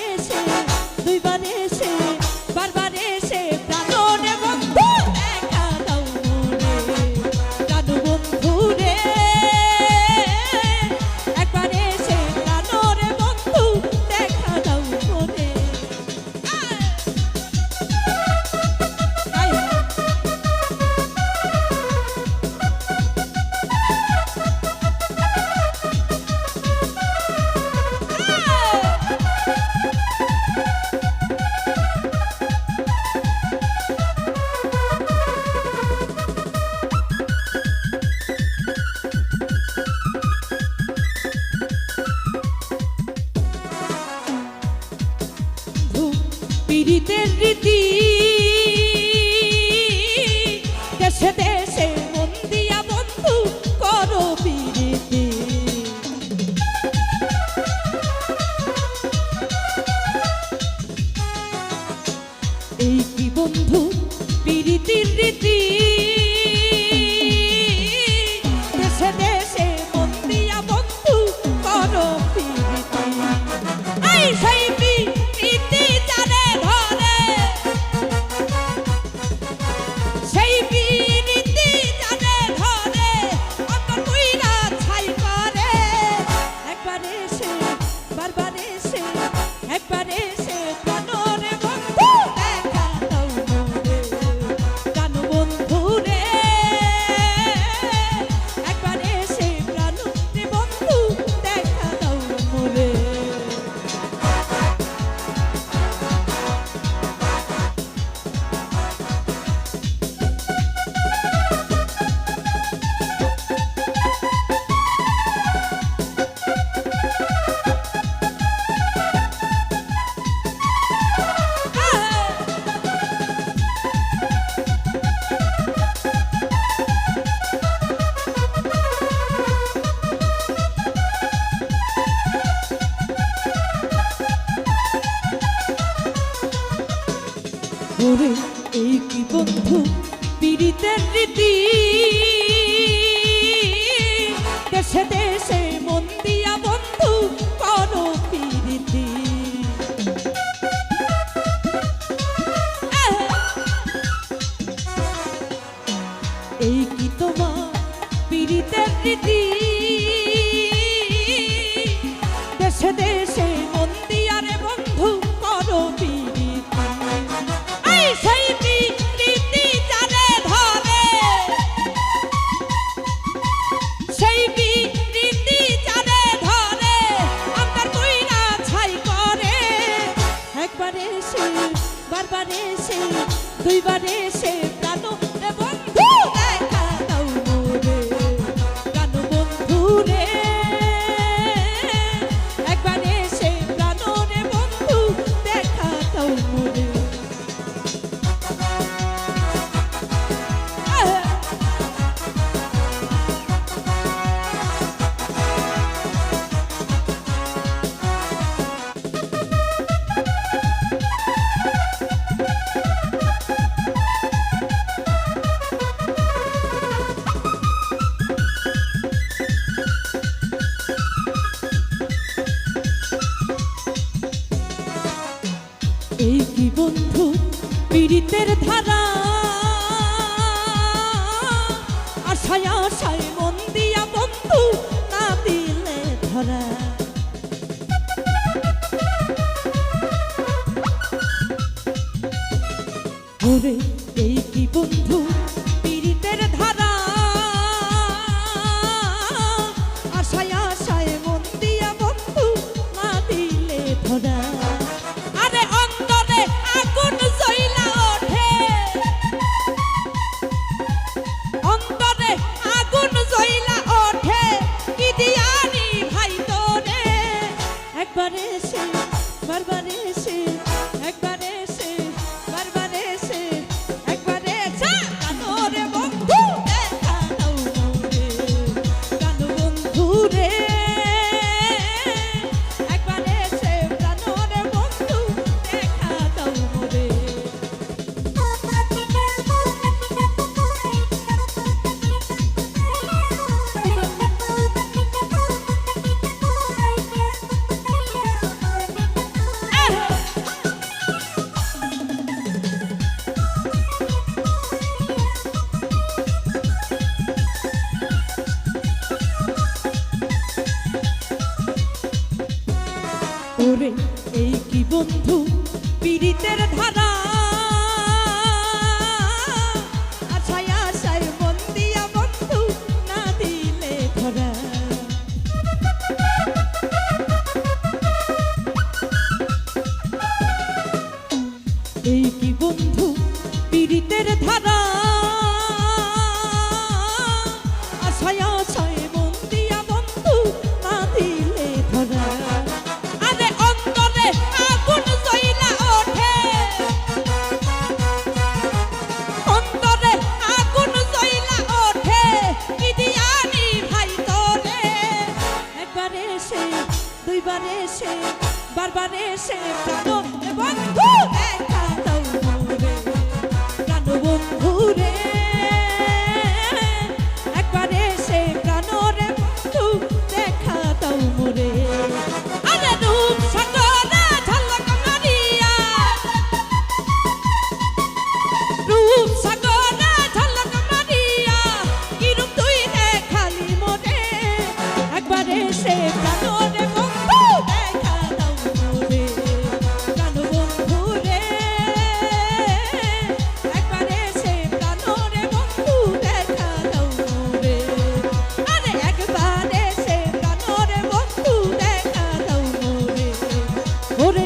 এসে দুইবার এসে বারবার এসে প্রাণরে বন্ধু দেখা দাও মনে প্রাণ বন্ধু রে একবার এসে প্রাণরে বন্ধু দেখা দাও মনে পীড়িতের রীতি দেশে দেশে মন দিয়া বন্ধু করো পীড়িতি এই কি বন্ধু পীড়িতির রীতি দেশে দেশে মন দিয়া বন্ধু করো পীড়িতি এই সেই পীড়িতি জানে ধরে সেই পীড়িতি জানে ধরে অন্তর পুইরা ছাই করে একবার এসে বারবার এসে একবার এসে প্রাণরে বন্ধু দেখা দাও মনে প্রাণ বন্ধু রে একবার এসে প্রাণরে বন্ধু দেখা দাও মনে ওরে এই কি বন্ধু পীড়িতের রীতি দেশে দেশে মন দিয়া বন্ধু করো পীড়িতি এই কি তোমার পীড়িতের রীতি দেশে দেশে মন দিয়া রে বন্ধু করো পীড়িতি সেই পীড়িতি জানে ধরে সেই পীড়িতি জানে ধরে আমার কইরা ছাই করে একবার এসে বারবার এসে দুইবার এসে প্রাণ রে বন্ধু দেখা দাও মনে প্রাণ বন্ধু রে একবার এসে প্রাণ রে বন্ধু দেখা দাও মনে এই কি বন্ধু পীড়িতের ধারা আশায় আশায় মন দিয়া বন্ধু না দিলে ধরা ওরে এই কি বন্ধু পীড়িতের ধারা আশায় আশায় মন দিয়া বন্ধু না দিলে ধরা আরে অন্তরে আগুন জ্বলা ওঠে অন্তরে আগুন জ্বলা ওঠে কি দিয়ানি ভাই তোরে একবার এসে বারবার এসে একবার এসে বারবার এসে একবার এসে কানরে বন্ধু দেখা দাও মনে কান বন্ধু রে একবার এসে কানরে বন্ধু দেখা দাও মনে এই কি বন্ধু পীড়িতের ধারা, আশায় আশায় মন দিয়া বন্ধু না দিলে ধরা। এই কি বন্ধু পীড়িতের ধারা, আশায় আশায় মন দিয়া বন্ধু না দিলে ধরা। আরে অন্তরে আগুন জ্বইলা ওঠে, অন্তরে আগুন জ্বইলা ওঠে, কি দিয়ানি ভাই তোরে। একবার এসে দুইবার এসে বারবার এসে প্রাণ বন্ধু দেখা দাও মোরে, প্রাণ বন্ধু রে। একবার এসে প্রাণ রে বন্ধু দেখা দাও মোরে। আরে রূপ সাগরে ঝলক মারিয়া, রূপ সাগরে ঝলক মারিয়া, কি রূপ তুই দেখালি মোরে। একবার এসে প্রাণ রে বন্ধু দেখা দাও মোরে, প্রাণ বন্ধু রে। একবার এসে প্রাণ রে বন্ধু দেখা দাও মোরে। আরে একবার এসে প্রাণ রে বন্ধু দেখা দাও মোরে। ওরে